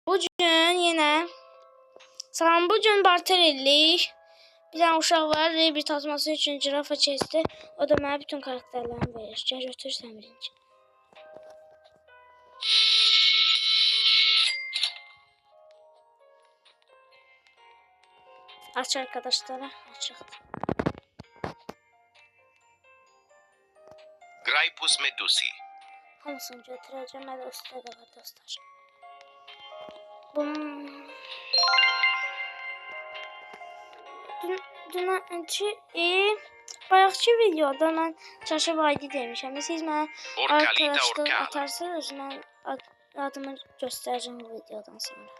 Bugün yine salam, bugün barter eləyik. Bir tane uşaq var, bir tasması üçün cirafa çesti. O da mənə bütün karakterlerimi verir. Gəl götürsən birinci. Aç arkadaşlara, açıqdır. Graipus medusi. Hamısını götürəcəm, mən də üstə də var dostlar. Bunun... Bayaqki videoda mən çaşıb ID demişəm. Siz mənə arkadaşlar atarsınız, mən adımı göstərəcəm bu videodan sonra.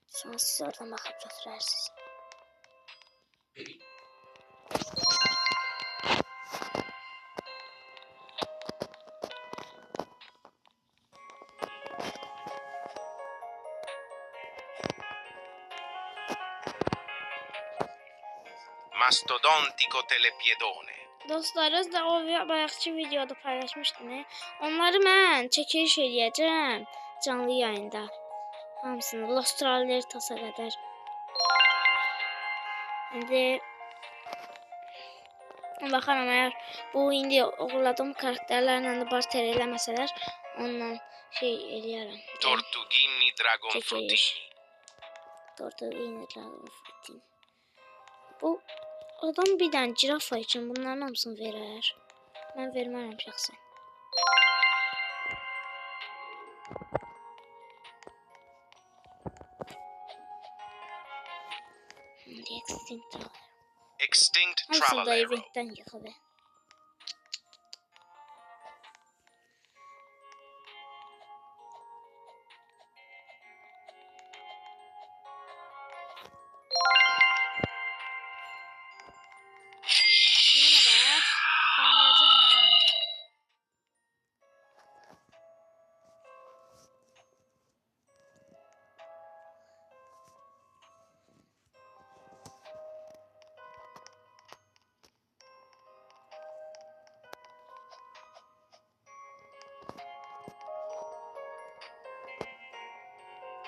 Sonra siz oradan baxıb götürərsiniz. Mastodontico telepiedone. Dostlarız da o bayaqki videoda paylaşmışdım. Onları mən çəkiliş eləyəcəm canlı yayında. Hamısını Lostraller tasa qədər. İndi baxaram, əgər bu indi uğurladığım karakterlərlə də barter eləməsələr, onunla şey eləyərəm. Tortughini dragon frutini. Tortughini dragon frutini. Bu adam bir dənə cirafa üçün bunların hamısını verər. Mən vermərəm şəxsən. Extinct Hamısını da Travelero. eventdən yıxılır.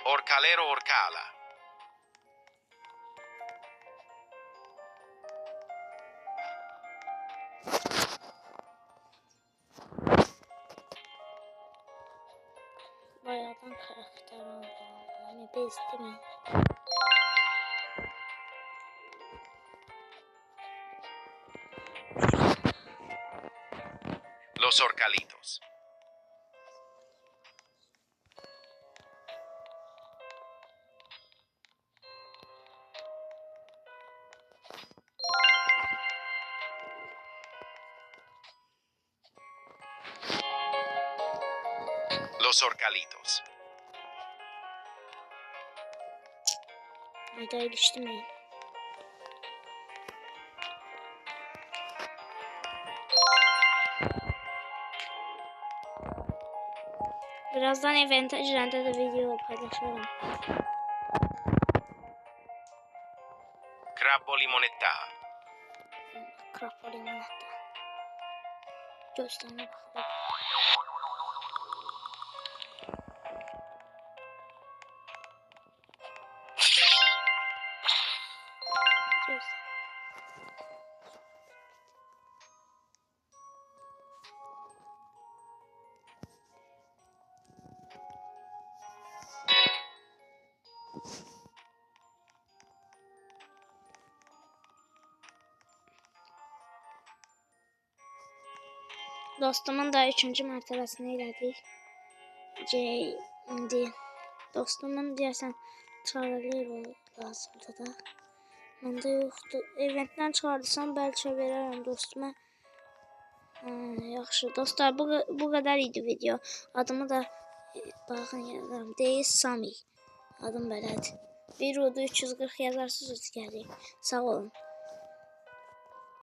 Orcalero orcala. Bayağıdan karakter oldu. Yani bezdi mi? Los orcalitos. Los orcalitos. Hayda düştü mü? Birazdan evente girende de video paylaşırım. Crabbo limonetta. Crabbo limonetta. Gösterine bakalım. Dostumun da 3. mərtəbəsini elədik. İndi dostumun deyəsən Travelero lazımdır da. Məndə yoxdur. Eventdən çıxardırsam bəlkə verərəm dostuma. Yaxşı dostlar, bu qədər idi video. Adımı da baxın yazarım. Deyil Sami. Adım belədir. Bir rodu 340 yazarsınız gəlir. Sağ olun.